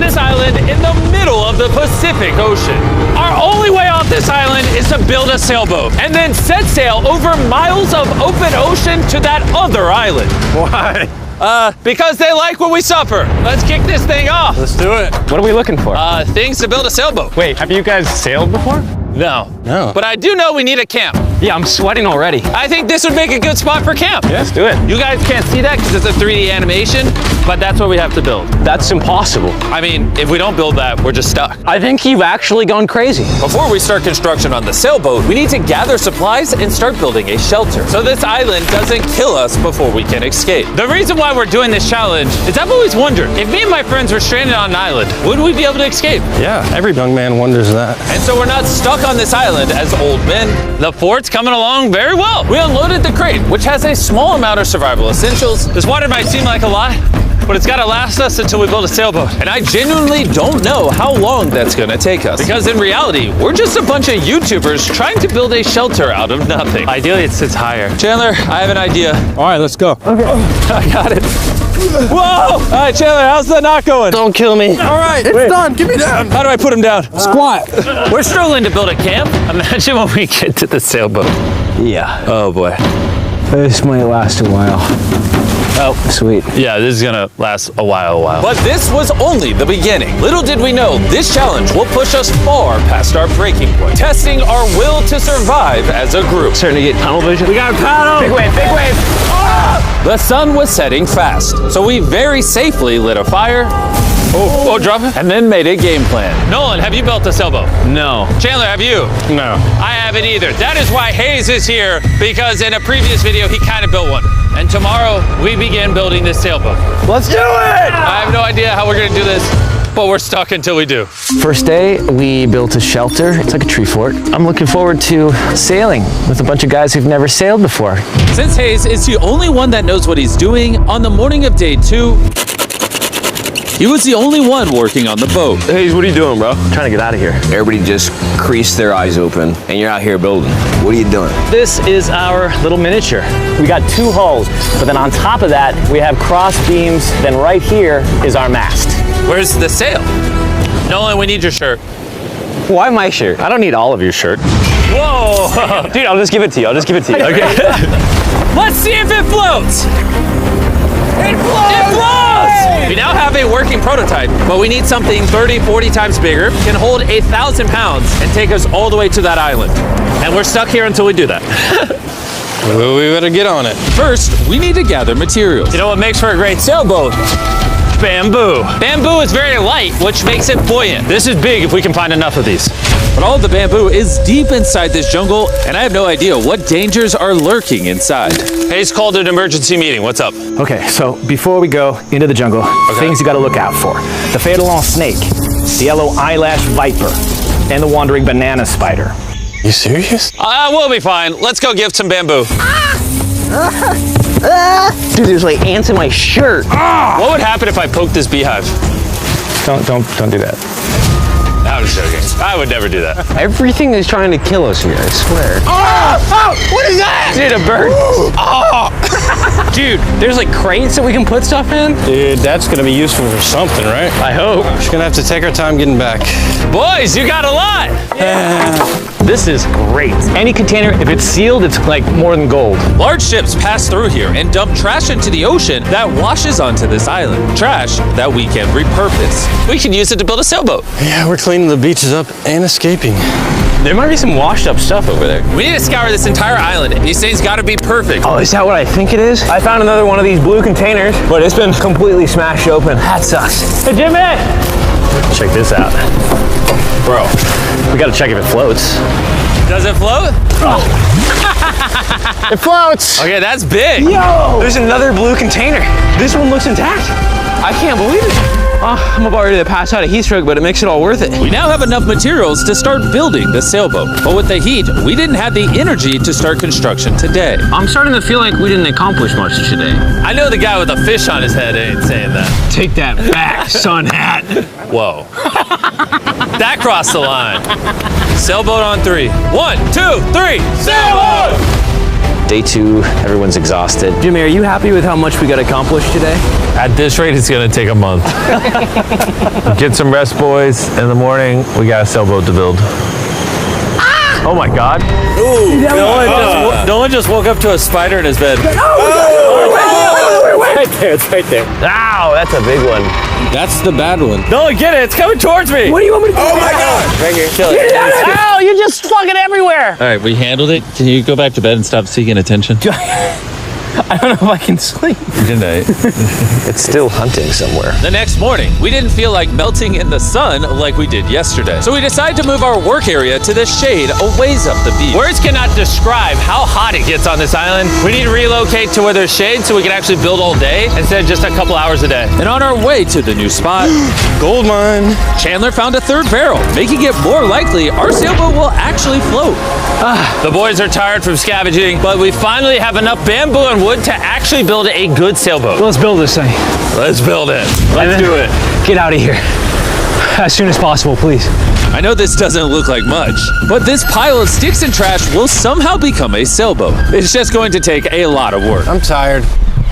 this island in the middle of the Pacific Ocean. Our only way off this island is to build a sailboat and then set sail over miles of open ocean to that other island. Why? Because they like what we suffer. Let's kick this thing off. Let's do it. What are we looking for? Things to build a sailboat. Wait, have you guys sailed before? No. No. But I do know we need a camp. Yeah, I'm sweating already. I think this would make a good spot for camp. Yeah, let's do it. You guys can't see that because it's a 3D animation, but that's what we have to build. That's impossible. I mean, if we don't build that, we're just stuck. I think you've actually gone crazy. Before we start construction on the sailboat, we need to gather supplies and start building a shelter so this island doesn't kill us before we can escape. The reason why we're doing this challenge is I've always wondered, if me and my friends were stranded on an island, would we be able to escape? Yeah, every young man wonders that. And so we're not stuck on this island as old men. The fort's coming along very well. We unloaded the crate, which has a small amount of survival essentials. This water might seem like a lot, but it's gotta last us until we build a sailboat. And I genuinely don't know how long that's gonna take us. Because in reality, we're just a bunch of YouTubers trying to build a shelter out of nothing. Ideally, it sits higher. Chandler, I have an idea. All right, let's go. Okay. I got it. Whoa! All right, Chandler, how's the knot going? Don't kill me. All right. It's done. Get me down. How do I put him down? Squat. We're struggling to build a camp. Imagine when we get to the sailboat. Yeah, Oh boy. this might last a while. Oh, sweet. Yeah, this is gonna last a while. But this was only the beginning. Little did we know, this challenge will push us far past our breaking point, testing our will to survive as a group. Starting to get tunnel vision. We got a paddle! Big wave, big wave. The sun was setting fast, so we very safely lit a fire. Oh, drop it. And then made a game plan. Nolan, have you built a sailboat? No. Chandler, have you? No. I haven't either. That is why Hayes is here, because in a previous video, he kind of built one. And tomorrow, we begin building this sailboat. Let's do it! I have no idea how we're gonna do this, but we're stuck until we do. First day, we built a shelter. It's like a tree fort. I'm looking forward to sailing with a bunch of guys who've never sailed before. Since Hayes is the only one that knows what he's doing, on the morning of day 2, he was the only one working on the boat. Hey, what are you doing, bro? I'm trying to get out of here. Everybody just creased their eyes open, and you're out here building. What are you doing? This is our little miniature. We got 2 hulls, but then on top of that, we have cross beams. Then right here is our mast. Where's the sail? Nolan, we need your shirt. Why my shirt? I don't need all of your shirt. Whoa! Dude, I'll just give it to you. Okay. Let's see if it floats. It floats! It floats! We now have a working prototype, but we need something 30, 40 times bigger, can hold 1,000 pounds, and take us all the way to that island. And we're stuck here until we do that. Well, we better get on it. First, we need to gather materials. You know what makes for a great sailboat? Bamboo. Bamboo is very light, which makes it buoyant. This is big if we can find enough of these. But all of the bamboo is deep inside this jungle, and I have no idea what dangers are lurking inside. Hayes called an emergency meeting. What's up? Okay, so before we go into the jungle, things you gotta look out for. The fatal snake, the yellow eyelash viper, and the wandering banana spider. You serious? We'll be fine. Let's go give some bamboo. Dude, there's like ants in my shirt. What would happen if I poked this beehive? Don't do that. I'm just joking. I would never do that. Everything is trying to kill us here, I swear. What is that? Dude, a bird. Dude, there's like crates that we can put stuff in. Dude, that's gonna be useful for something, right? I hope. We're just gonna have to take our time getting back. Boys, you got a lot. This is great. Any container, if it's sealed, it's like more than gold. Large ships pass through here and dump trash into the ocean that washes onto this island. Trash that we can repurpose. We can use it to build a sailboat. Yeah, we're cleaning the beaches up and escaping. There might be some washed up stuff over there. We need to scour this entire island. These things gotta be perfect. Oh, is that what I think it is? I found another one of these blue containers, but it's been completely smashed open. That sucks. Hey, Jimmy! Check this out. Bro, we gotta check if it floats. Does it float? It floats! Okay, that's big. Yo! There's another blue container. This one looks intact. I can't believe it. I'm about ready to pass out a heat stroke, but it makes it all worth it. We now have enough materials to start building the sailboat. But with the heat, we didn't have the energy to start construction today. I'm starting to feel like we didn't accomplish much today. I know the guy with a fish on his head ain't saying that. Take that back, sun hat. Whoa. That crossed the line. Sailboat on 3. 1, 2, 3, sailboat! Day 2, everyone's exhausted. Jimmy, are you happy with how much we got accomplished today? At this rate, it's gonna take a month. Get some rest, boys. In the morning, we got a sailboat to build. Oh my God. Nolan just woke up to a spider in his bed. Right there, it's right there. Ow, that's a big one. That's the bad one. Nolan, get it, it's coming towards me. What do you want me to do? Oh my God! Right here. Kill it. Ow, you're just fucking everywhere. All right, we handled it. Can you go back to bed and stop seeking attention? I don't know if I can sleep. Good night. It's still hunting somewhere. The next morning, we didn't feel like melting in the sun like we did yesterday. So we decided to move our work area to the shade a ways up the beach. Words cannot describe how hot it gets on this island. We need to relocate to where there's shade so we can actually build all day instead of just a couple hours a day. And on our way to the new spot, Gold mine. Chandler found a third barrel, making it more likely our sailboat will actually float. The boys are tired from scavenging, but we finally have enough bamboo and wood to actually build a good sailboat. Let's build this thing. Let's build it. Let's do it. Get out of here. As soon as possible, please. I know this doesn't look like much, but this pile of sticks and trash will somehow become a sailboat. It's just going to take a lot of work. I'm tired.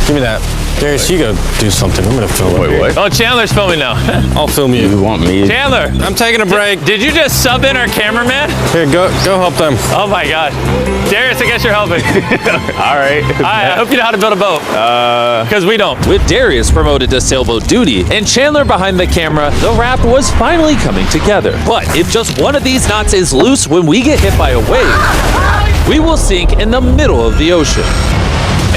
Give me that. Darius, you go do something. I'm gonna film. Wait, what? Oh, Chandler's filming now. I'll film you. You want me? Chandler, I'm taking a break. did you just sub in our cameraman? Here, go help them. Oh my God. Darius, I guess you're helping. All right. I hope you know how to build a boat. Because we don't. With Darius promoted to sailboat duty and Chandler behind the camera, the raft was finally coming together. But if just one of these knots is loose when we get hit by a wave, we will sink in the middle of the ocean.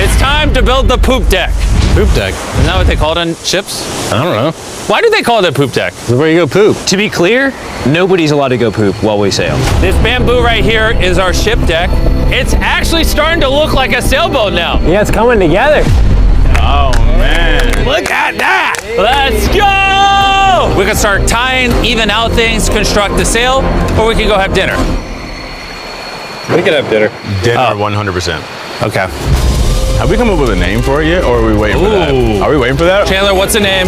It's time to build the poop deck. Poop deck. Isn't that what they call it on ships? I don't know. Why do they call it a poop deck? This is where you go poop. To be clear, nobody's allowed to go poop while we sail. This bamboo right here is our ship deck. It's actually starting to look like a sailboat now. Yeah, it's coming together. Oh man. Look at that. Let's go. We can start tying, even out things, construct the sail, or we can go have dinner. We could have dinner. Dinner, 100%. Okay. Have we come up with a name for it yet, or are we waiting for that? Ooh. Are we waiting for that? Chandler, what's the name?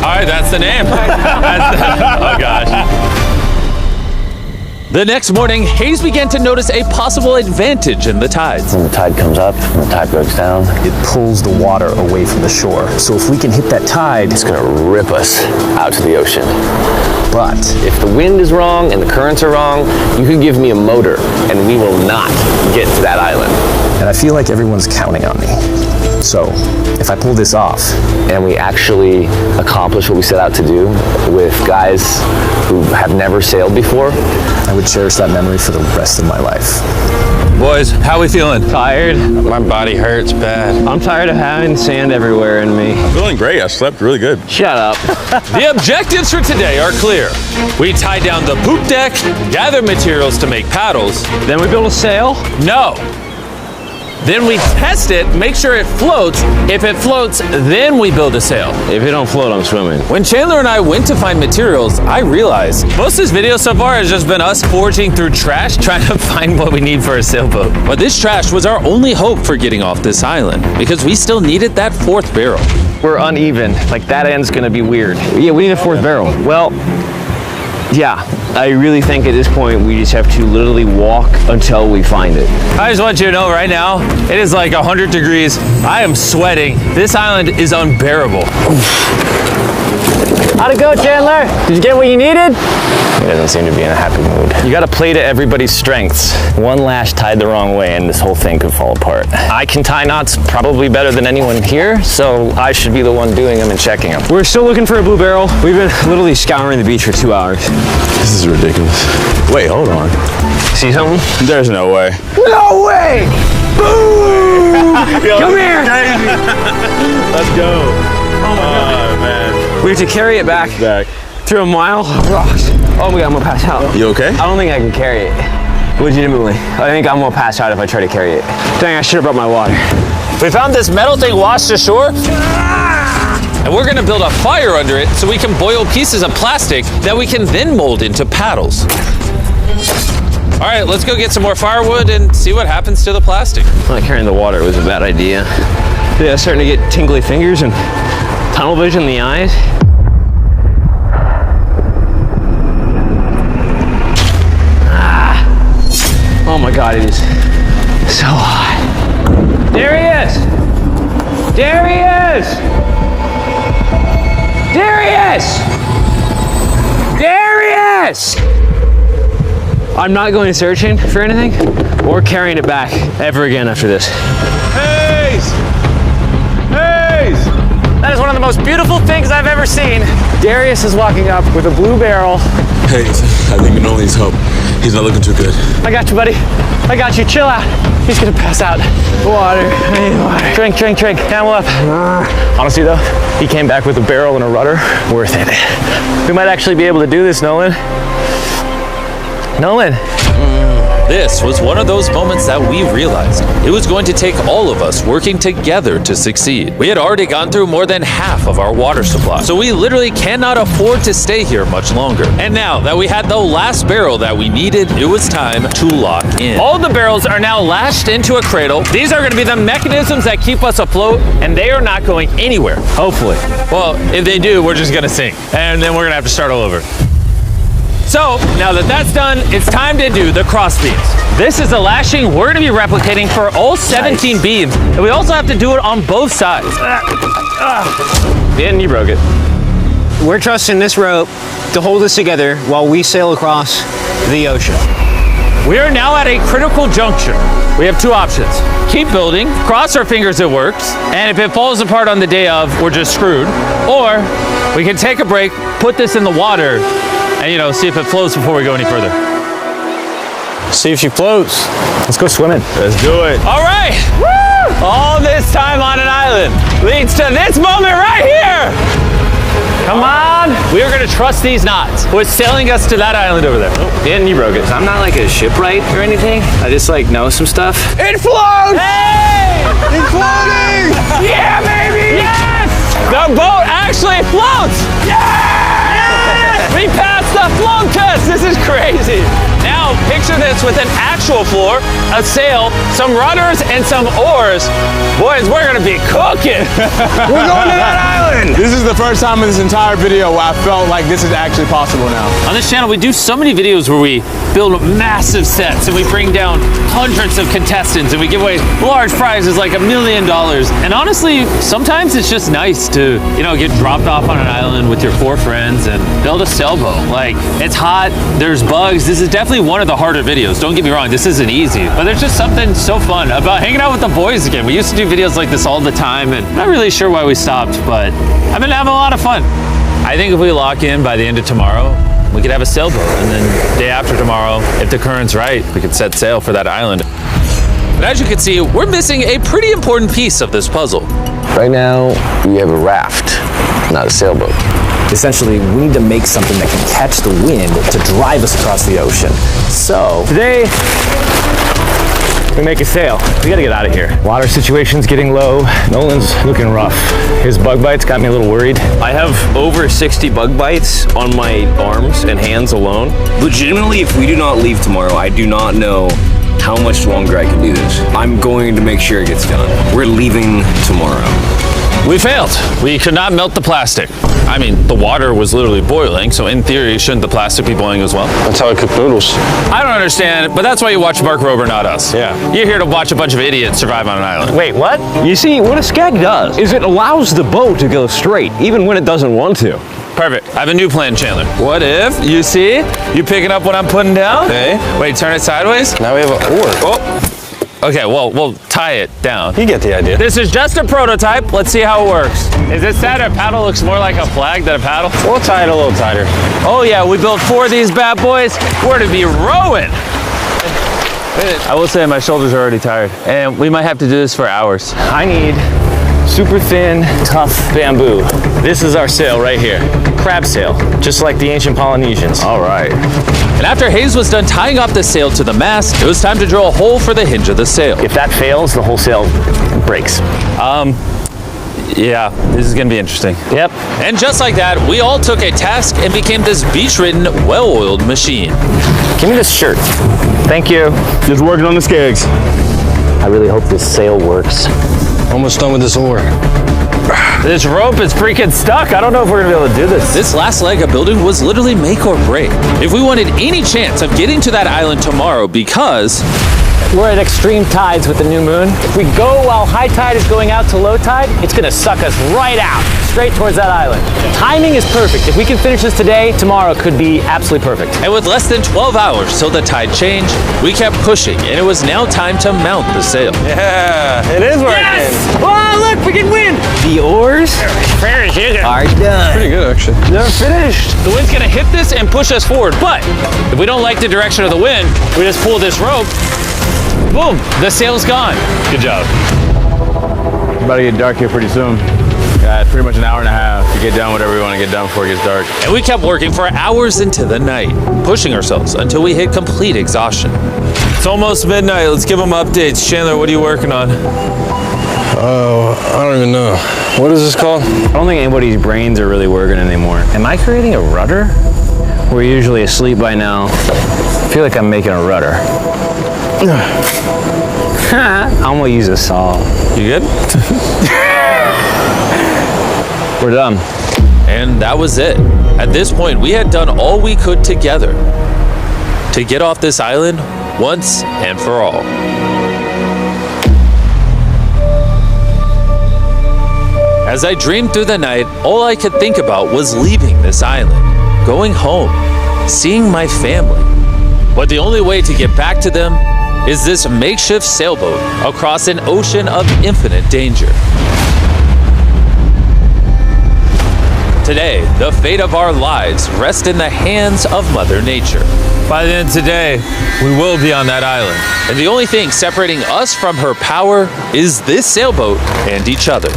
All right, that's the name. Oh gosh. The next morning, Hayes began to notice a possible advantage in the tides. When the tide comes up and the tide goes down, It pulls the water away from the shore. So if we can hit that tide, it's gonna rip us out to the ocean. but If the wind is wrong and the currents are wrong, you can give me a motor and we will not get to that island. and I feel like everyone's counting on me. So if I pull this off, And we actually accomplish what we set out to do with guys who have never sailed before, I would cherish that memory for the rest of my life. Boys, how we feeling? Tired. My body hurts bad. I'm tired of having sand everywhere in me. Feeling great. I slept really good. Shut up. The objectives for today are clear. We tie down the poop deck, gather materials to make paddles. Then we build a sail. No. Then we test it, make sure it floats. If it floats, then we build a sail. If it don't float, I'm swimming. When Chandler and I went to find materials, I realized most of this video so far has just been us foraging through trash, trying to find what we need for a sailboat. But this trash was our only hope for getting off this island, because we still needed that fourth barrel. We're uneven. Like that end's gonna be weird. Yeah, we need a fourth barrel. Well, yeah, I really think at this point we just have to literally walk until we find it. I just want you to know right now, it is like 100 degrees. I am sweating. This island is unbearable. How'd it go, Chandler? Did you get what you needed? he doesn't seem to be in a happy mood. You gotta play to everybody's strengths. One lash tied the wrong way and this whole thing could fall apart. I can tie knots probably better than anyone here, so I should be the one doing them and checking them. We're still looking for a blue barrel. We've been literally scouring the beach for 2 hours. This is ridiculous. Wait, hold on. See something? There's no way. No way! Boom! Come here! Let's go. Oh, man. We have to carry it back through a mile of rocks. Oh my God, I'm gonna pass out. You okay? I don't think I can carry it. Legitimately. I think I'm gonna pass out if I try to carry it. Dang, I should have brought my water. We found this metal thing washed ashore, and we're gonna build a fire under it so we can boil pieces of plastic that we can then mold into paddles. All right, let's go get some more firewood and see what happens to the plastic. Not carrying the water was a bad idea. Yeah, starting to get tingly fingers and tunnel vision in the eyes. my God, it is so hot. There he is! There he is! There he is! There he is! I'm not going searching for anything or carrying it back ever again after this. Hayes! Hayes! That is one of the most beautiful things I've ever seen. Darius is walking up with a blue barrel. Hayes, I think Nolan needs help. He's not looking too good. I got you, buddy. I got you. Chill out. He's gonna pass out. Water. I need water. Drink, drink, drink. Camel up. Honestly, though, he came back with a barrel and a rudder. Worth it. We might actually be able to do this, Nolan. Nolan. This was one of those moments that we realized it was going to take all of us working together to succeed. We had already gone through more than half of our water supply, so we literally cannot afford to stay here much longer. And now that we had the last barrel that we needed, it was time to lock in. All the barrels are now lashed into a cradle. These are going to be the mechanisms that keep us afloat, and they are not going anywhere, hopefully. Well, if they do, we're just going to sink, and then we're going to have to start all over. So, now that that's done, it's time to do the cross beams. This is the lashing we're going to be replicating for all 17 beams, and we also have to do it on both sides. And you broke it. We're trusting this rope to hold us together while we sail across the ocean. We are now at a critical juncture. We have two options. Keep building, cross our fingers it works, and if it falls apart on the day of, we're just screwed. Or we can take a break, put this in the water, and see if it floats before we go any further. See if she floats. Let's go swimming. Let's do it. All right. Woo! All this time on an island leads to this moment right here. Come on. We are going to trust these knots. We're sailing us to that island over there. And you broke it. I'm not like a shipwright or anything. I just know some stuff. It floats! Hey! It's floating! Yeah, baby! Yes! The boat actually floats! Yes! We passed the float test! This is crazy! Now, picture this with an actual floor, a sail, some rudders, and some oars. Boys, we're gonna be cooking! We're going to that island! This is the first time in this entire video where I felt like this is actually possible now. On this channel, we do so many videos where we build massive sets and we bring down hundreds of contestants and we give away large prizes like $1 million. And honestly, sometimes it's just nice to, get dropped off on an island with your 4 friends and build a sailboat. Like, it's hot, there's bugs. This is definitely one of the harder videos. Don't get me wrong, this isn't easy. But there's just something so fun about hanging out with the boys again. We used to do videos like this all the time and I'm not really sure why we stopped, but I've been having a lot of fun. I think if we lock in by the end of tomorrow, we could have a sailboat, and then day after tomorrow, if the current's right, we could set sail for that island. But as you can see, we're missing a pretty important piece of this puzzle. Right now, we have a raft, not a sailboat. Essentially, we need to make something that can catch the wind to drive us across the ocean. So, Today, we make a sail. We gotta get out of here. Water situation's getting low. Nolan's looking rough. His bug bites got me a little worried. I have over 60 bug bites on my arms and hands alone. Legitimately, if we do not leave tomorrow, I do not know how much longer I can do this. I'm going to make sure it gets done. We're leaving tomorrow. We failed. We could not melt the plastic. I mean, the water was literally boiling, so in theory, shouldn't the plastic be boiling as well? That's how I cook noodles. I don't understand, but that's why you watch Mark Rober, not us. Yeah. You're here to watch a bunch of idiots survive on an island. Wait, what? You see, what a skag does is it allows the boat to go straight, even when it doesn't want to. Perfect. I have a new plan, Chandler. What if, you picking up what I'm putting down? Okay. Wait, turn it sideways? Now we have an oar. Oh. Okay, well, we'll tie it down. You get the idea. This is just a prototype. Let's see how it works. Is it sad a paddle looks more like a flag than a paddle? We'll tie it a little tighter. Oh yeah, we built 4 of these bad boys. We're to be rowing. I will say my shoulders are already tired, and we might have to do this for hours. I need super thin, tough bamboo. This is our sail right here. Crab sail, just like the ancient Polynesians. All right. And after Hayes was done tying off the sail to the mast, it was time to drill a hole for the hinge of the sail. If that fails, the whole sail breaks. Yeah, this is gonna be interesting. Yep. And just like that, we all took a task and became this beach-ridden, well-oiled machine. Give me this shirt. Thank you. Just working on the skegs. I really hope this sail works. Almost done with this oar. This rope is freaking stuck. I don't know if we're gonna be able to do this. This last leg of building was literally make or break. If we wanted any chance of getting to that island tomorrow, because We're at extreme tides with the new moon. If we go while high tide is going out to low tide, it's gonna suck us right out, straight towards that island. Timing is perfect. If we can finish this today, tomorrow could be absolutely perfect. And with less than 12 hours till the tide changed, we kept pushing, and it was now time to mount the sail. Yeah, it is working. Yes! Oh, look, we can win! The oars are done. Pretty good, actually. They're finished. The wind's gonna hit this and push us forward, but if we don't like the direction of the wind, we just pull this rope, boom, the sail's gone. Good job. It's about to get dark here pretty soon. Yeah, it's pretty much an hour and a half to get done whatever we want to get done before it gets dark. And we kept working for hours into the night, pushing ourselves until we hit complete exhaustion. It's almost midnight. Let's give them updates. Chandler, what are you working on? Oh, I don't even know. What is this called? I don't think anybody's brains are really working anymore. Am I creating a rudder? We're usually asleep by now. I feel like I'm making a rudder. I'm gonna use a saw. You good? We're done. And that was it. At this point, we had done all we could together to get off this island once and for all. As I dreamed through the night, all I could think about was leaving this island, going home, seeing my family. But the only way to get back to them is this makeshift sailboat across an ocean of infinite danger. Today, the fate of our lives rests in the hands of Mother Nature. By the end of today, we will be on that island. And the only thing separating us from her power is this sailboat and each other.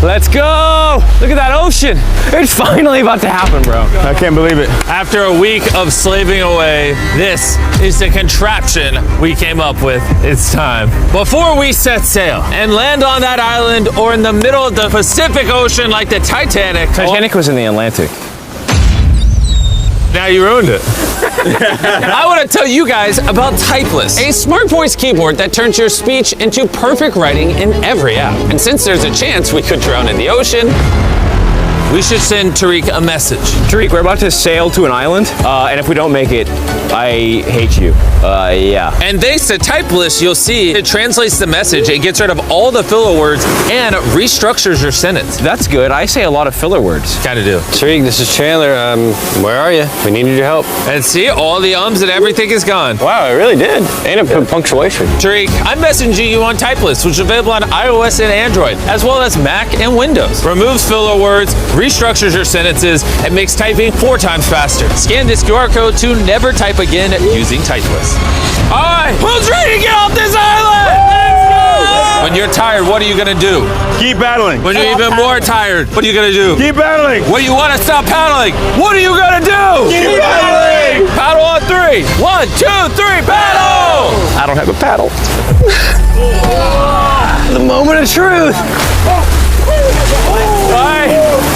Let's go! Look at that ocean. It's finally about to happen, bro. I can't believe it. After a week of slaving away, this is the contraption we came up with. It's time. Before we set sail and land on that island or in the middle of the Pacific Ocean like the Titanic. Titanic was in the Atlantic. Now you ruined it. I want to tell you guys about Typeless, a smart voice keyboard that turns your speech into perfect writing in every app. And since there's a chance we could drown in the ocean, we should send Tariq a message. Tariq, we're about to sail to an island, and if we don't make it, I hate you. Yeah. And thanks to Typeless, you'll see it translates the message, it gets rid of all the filler words, and restructures your sentence. That's good. I say a lot of filler words. Kinda do. Tariq, this is Chandler. Where are you? We needed your help. And see, all the ums and everything is gone. Wow, it really did. And a punctuation. Tariq, I'm messaging you on Typeless, which is available on iOS and Android, as well as Mac and Windows. Removes filler words, restructures your sentences, and makes typing 4 times faster. Scan this QR code to never type again using Typeless. All right, who's ready to get off this island? Let's go! When you're tired, what are you gonna do? Keep battling. When you're even more tired, what are you gonna do? Keep battling. When you wanna stop paddling, what are you gonna do? Keep battling. Paddle on 3. 1, 2, 3, paddle! I don't have a paddle. The moment of truth. All right,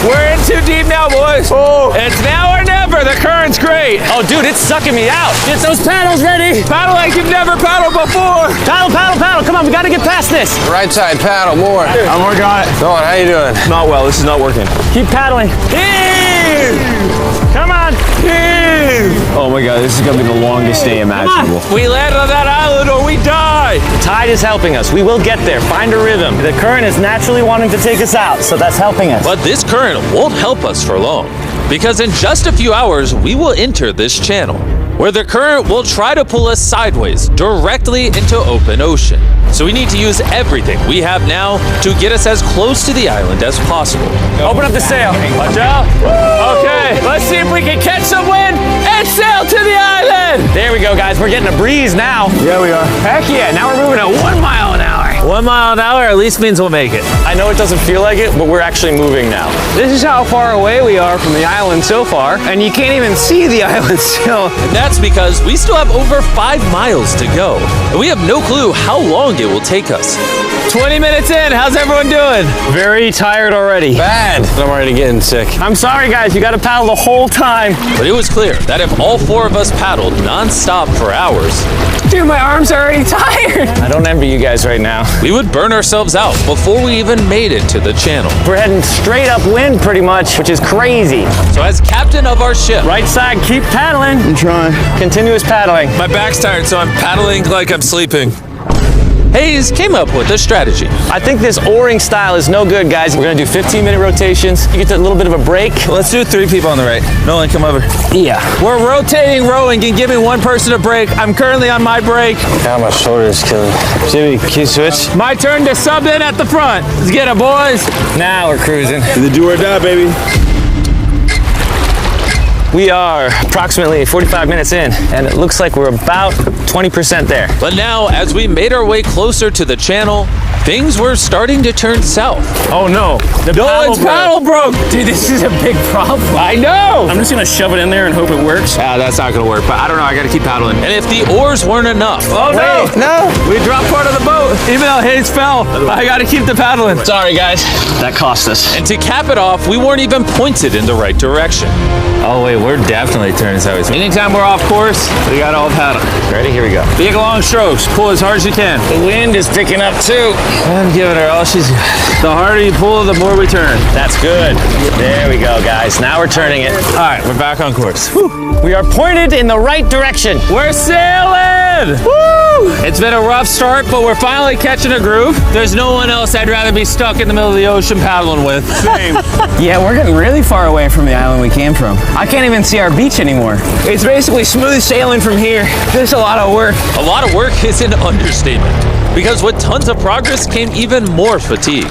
we're in too deep now, boys. It's now or never. The current's great. Oh, dude, it's sucking me out. Get those paddles ready. Paddle like you've never paddled before. Paddle, paddle, paddle. Come on, we gotta get past this. Right side, paddle more. I'm working on it. Go on, how you doing? Not well. This is not working. Keep paddling. Come on. Oh my God, this is gonna be the longest day imaginable. We land on that island or we die. The tide is helping us. We will get there. Find a rhythm. The current is naturally wanting to take us out, so that's helping us. But this current won't help us for long, because in just a few hours, we will enter this channel, where the current will try to pull us sideways, directly into open ocean. So we need to use everything we have now to get us as close to the island as possible. Open up the sail. Watch out. Okay, let's see if we can catch some wind and sail to the island. There we go, guys. We're getting a breeze now. Yeah, we are. Heck yeah. Now we're moving at 1 mile an hour. 1 mile an hour at least means we'll make it. I know it doesn't feel like it, but we're actually moving now. This is how far away we are from the island so far, and you can't even see the island still. And that's because we still have over 5 miles to go, and we have no clue how long it will take us. 20 minutes in, how's everyone doing? Very tired already. Bad. I'm already getting sick. I'm sorry, guys. You got to paddle the whole time. But it was clear that if all 4 of us paddled non-stop for hours, Dude, my arms are already tired. I don't envy you guys right now. We would burn ourselves out before we even made it to the channel. We're heading straight upwind pretty much, which is crazy. So as captain of our ship, Right side, keep paddling. I'm trying. Continuous paddling. my back's tired, so I'm paddling like I'm sleeping. Hayes came up with a strategy. I think this oaring style is no good, guys. We're gonna do 15-minute rotations. You get a little bit of a break. Let's do 3 people on the right. Nolan, come over. Yeah. We're rotating rowing and giving one person a break. I'm currently on my break. God, my shoulder is killing me. Jimmy, can you switch? My turn to sub in at the front. Let's get it, boys. Now we're cruising. The do or die, baby. We are approximately 45 minutes in, and it looks like we're about 20% there. But now, as we made our way closer to the channel, things were starting to turn south. Oh no, the Nolan's paddle broke. Dude, this is a big problem. I know. I'm just gonna shove it in there and hope it works. That's not gonna work, but I don't know. I gotta keep paddling. And if the oars weren't enough, Oh no! no, we dropped part of the boat. Even though Hayes fell, I gotta keep the paddling. Sorry, guys. That cost us. And to cap it off, we weren't even pointed in the right direction. Oh wait, we're definitely turning sideways. Anytime we're off course, we got all paddle. Ready? Here we go. Big long strokes. Pull as hard as you can. The wind is picking up too. I'm giving her all she's got. The harder you pull, the more we turn. That's good. There we go, guys. Now we're turning it. All right, we're back on course. We are pointed in the right direction. We're sailing! Woo! It's been a rough start, but we're finally catching a groove. There's no one else I'd rather be stuck in the middle of the ocean paddling with. Same. Yeah, we're getting really far away from the island we came from. I can't even see our beach anymore. It's basically smooth sailing from here. There's a lot of work. A lot of work is an understatement, because with tons of progress came even more fatigue.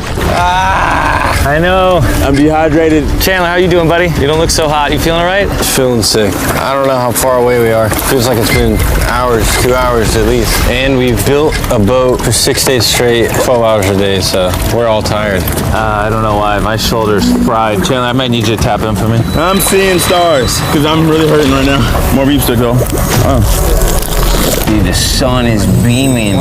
I know. I'm dehydrated. Chandler, how you doing, buddy? You don't look so hot. You feeling all right? Feeling sick. I don't know how far away we are. Feels like it's been hours, 2 hours at least. And we've built a boat for 6 days straight, 12 hours a day, so we're all tired. I don't know why. My shoulder's fried. Chandler, I might need you to tap in for me. I'm seeing stars because I'm really hurting right now. More reefs to go. Dude, the sun is beaming.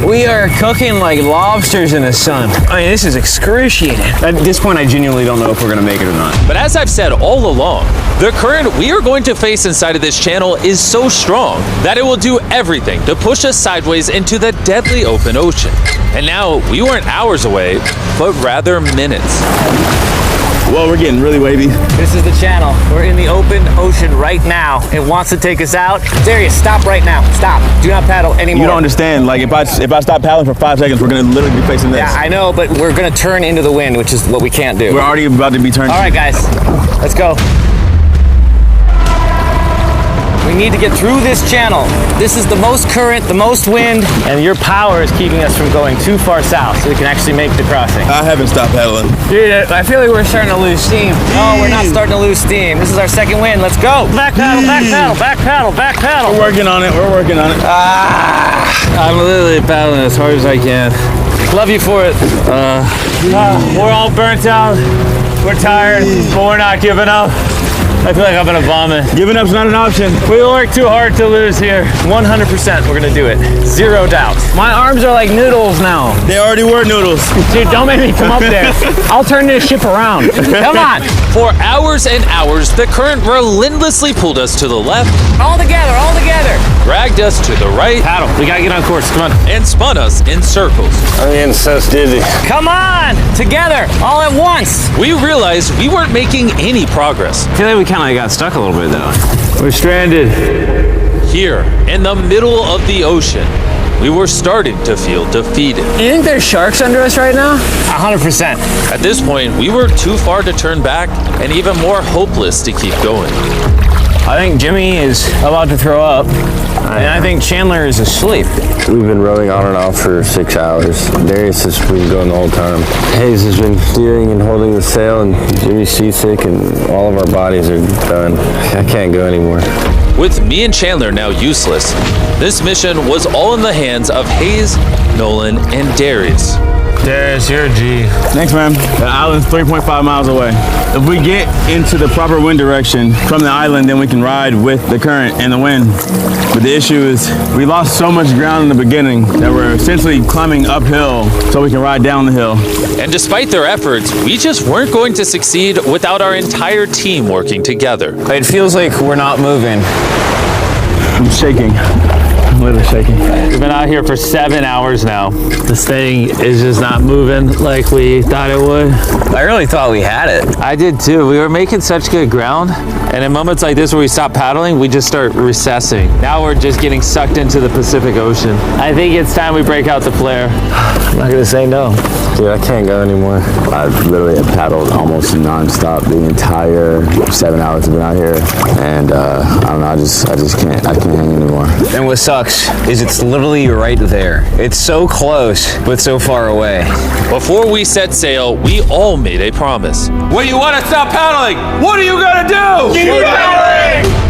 We are cooking like lobsters in the sun. I mean, this is excruciating. At this point, I genuinely don't know if we're gonna make it or not. But as I've said all along, the current we are going to face inside of this channel is so strong that it will do everything to push us sideways into the deadly open ocean. And now we weren't hours away, but rather minutes. Well, we're getting really wavy. This is the channel. We're in the open ocean right now. It wants to take us out. Darius, stop right now. Stop. Do not paddle anymore. You don't understand. Like if I stop paddling for 5 seconds, we're gonna literally be facing this. Yeah, I know, but we're gonna turn into the wind, which is what we can't do. We're already about to be turned. All right, guys, let's go. We need to get through this channel. This is the most current, the most wind, and your power is keeping us from going too far south so we can actually make the crossing. I haven't stopped paddling. Dude, I feel like we're starting to lose steam. No, we're not starting to lose steam. This is our second wind. Let's go. Back paddle, back paddle, back paddle, back paddle. We're working on it. We're working on it. I'm literally paddling as hard as I can. Love you for it. We're all burnt out. We're tired, but we're not giving up. I feel like I'm gonna vomit. Giving up's not an option. We work too hard to lose here. 100% we're gonna do it. Zero doubt. My arms are like noodles now. They already were noodles. Dude, don't make me come up there. I'll turn this ship around. Come on. For hours and hours, the current relentlessly pulled us to the left, All together, all together. dragged us to the right, Paddle. We gotta get on course. Come on. and spun us in circles. I'm getting so dizzy. Come on, together, all at once. We realized we weren't making any progress. I feel like we kind of got stuck a little bit though. We're stranded. Here, in the middle of the ocean, we were starting to feel defeated. You think there's sharks under us right now? 100%. At this point, we were too far to turn back and even more hopeless to keep going. I think Jimmy is about to throw up, and I think Chandler is asleep. We've been rowing on and off for 6 hours. Darius has been going the whole time. Hayes has been steering and holding the sail, and Jimmy's seasick, and all of our bodies are done. I can't go anymore. With me and Chandler now useless, this mission was all in the hands of Hayes, Nolan, and Darius. Darius, you're a G. Thanks, man. The island's 3.5 miles away. If we get into the proper wind direction from the island, then we can ride with the current and the wind. But the issue is we lost so much ground in the beginning that we're essentially climbing uphill so we can ride down the hill. And despite their efforts, we just weren't going to succeed without our entire team working together. It feels like we're not moving. I'm shaking. literally shaking. We've been out here for 7 hours now. This thing is just not moving like we thought it would. I really thought we had it. I did too. We were making such good ground. And in moments like this where we stop paddling, we just start recessing. Now we're just getting sucked into the Pacific Ocean. I think it's time we break out the flare. I'm not gonna say no. Dude, I can't go anymore. I've literally have paddled almost nonstop the entire 7 hours I've been out here, and I don't know. I just can't. I can't hang anymore. And what sucks is it's literally right there. It's so close, but so far away. Before we set sail, we all made a promise. When you want to stop paddling, what are you gonna do? Keep paddling!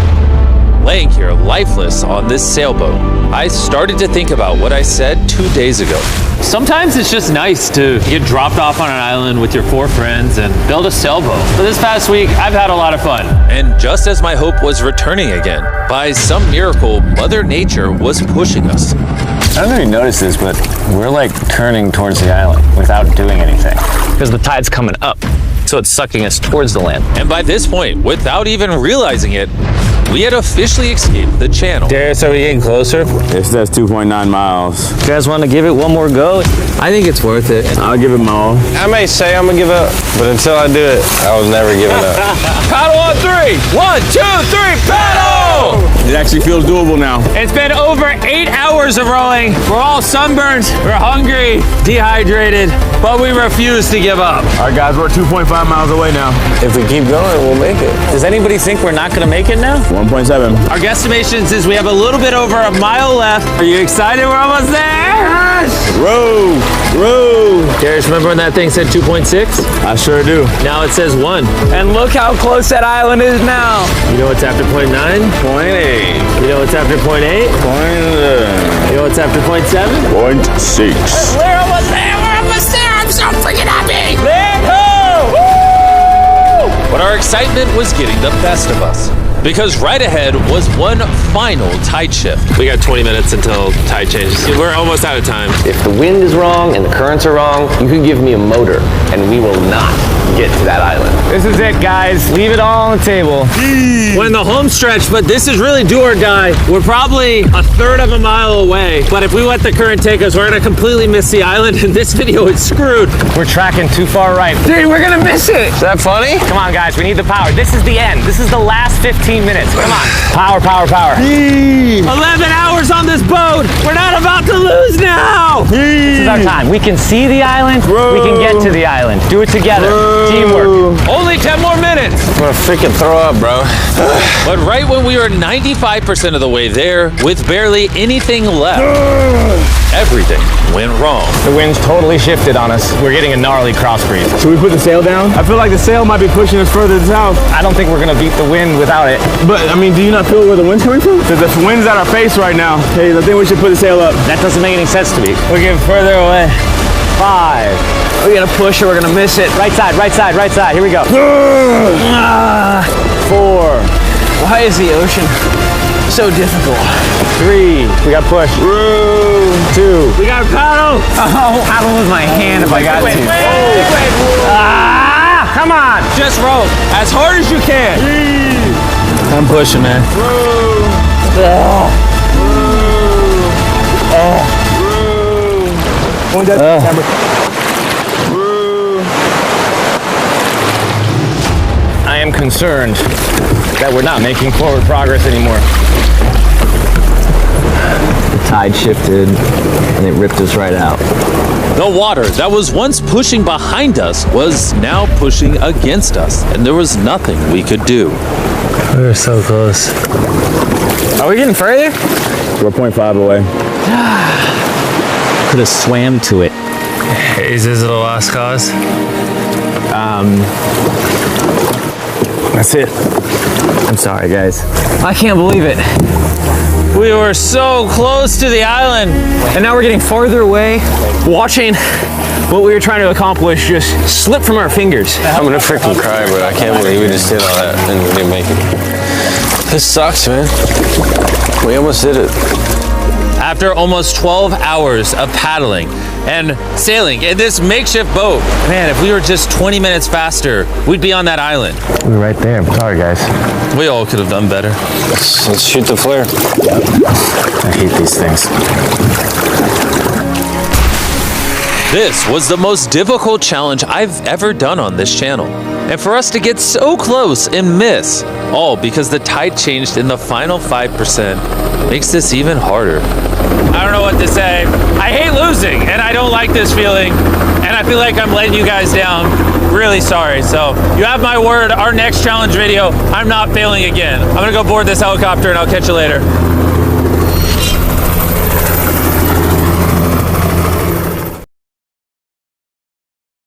Laying here lifeless on this sailboat, I started to think about what I said 2 days ago. Sometimes it's just nice to get dropped off on an island with your 4 friends and build a sailboat. For this past week, I've had a lot of fun. And just as my hope was returning again, by some miracle, Mother Nature was pushing us. I don't know if you noticed this, but we're like turning towards the island without doing anything. Because the tide's coming up, so it's sucking us towards the land. And by this point, without even realizing it, we had officially escaped the channel. Darius, are we getting closer? It says 2.9 miles. You guys want to give it one more go? I think it's worth it. I'll give it my all. I may say I'm gonna give up, but until I do it, I was never giving up. Paddle on 3! 1, 2, 3, paddle! It actually feels doable now. It's been over 8 hours of rowing. We're all sunburned, we're hungry, dehydrated, but we refuse to give up. All right, guys, we're 2.5 miles away now. If we keep going, we'll make it. Does anybody think we're not gonna make it now? 1.7. Our guesstimation says we have a little bit over a mile left. Are you excited? We're almost there! Row, row. Darius, remember when that thing said 2.6? I sure do. Now it says 1. And look how close that island is now. You know what's after 0.9? 0.8. You know what's after 0.8? You know what's after 0.7? 0.6. We're almost there! We're almost there! I'm so freaking happy! But our excitement was getting the best of us. Because right ahead was one final tide shift. We got 20 minutes until tide changes. We're almost out of time. If the wind is wrong and the currents are wrong, you can give me a motor and we will not get to that island. This is it, guys. Leave it all on the table. We're in the home stretch, but this is really do or die. We're probably a third of a mile away. But if we let the current take us, we're gonna completely miss the island, and this video is screwed. We're tracking too far right. Dude, we're gonna miss it. Is that funny? Come on, guys. We need the power. This is the end. This is the last 15 minutes. Come on. Power, power, power. 11 hours on this boat. We're not about to lose now. This is our time. We can see the island. We can get to the island. Do it together. Teamwork. Only 10 more minutes. I'm gonna freaking throw up, bro. But right when we were 95% of the way there, with barely anything left, everything went wrong. The wind's totally shifted on us. We're getting a gnarly cross breeze. Should we put the sail down? I feel like the sail might be pushing us further south. I don't think we're gonna beat the wind without it. But, I mean, do you not feel where the wind's coming from? Because the wind's at our face right now. Hey, I think we should put the sail up. That doesn't make any sense to me. We're getting further away. 5. We're gonna push or we're gonna miss it. Right side, right side, right side. Here we go. 4. Why is the ocean so difficult? 3. We got push. 2. We got paddle. Oh, I don't lose my hand if I got to. Come on. Just row as hard as you can. I'm pushing, man. I am concerned that we're not making forward progress anymore. The tide shifted and it ripped us right out. The water that was once pushing behind us was now pushing against us, and there was nothing we could do. We were so close. Are we getting further? We're 0.5 away. Could have swam to it. Is this a lost cause? That's it. I'm sorry, guys. I can't believe it. We were so close to the island. And now we're getting farther away, watching what we were trying to accomplish just slip from our fingers. I'm gonna freaking cry, bro. I can't believe we just did all that and we didn't make it. This sucks, man. We almost did it. after almost 12 hours of paddling and sailing in this makeshift boat. Man, if we were just 20 minutes faster, we'd be on that island. We're right there. I'm sorry, guys. We all could have done better. Let's shoot the flare. I hate these things. This was the most difficult challenge I've ever done on this channel. And for us to get so close and miss, all because the tide changed in the final 5%, makes this even harder. I don't know what to say. I hate losing, and I don't like this feeling, and I feel like I'm letting you guys down. Really sorry. So you have my word, our next challenge video, I'm not failing again. I'm gonna go board this helicopter and I'll catch you later.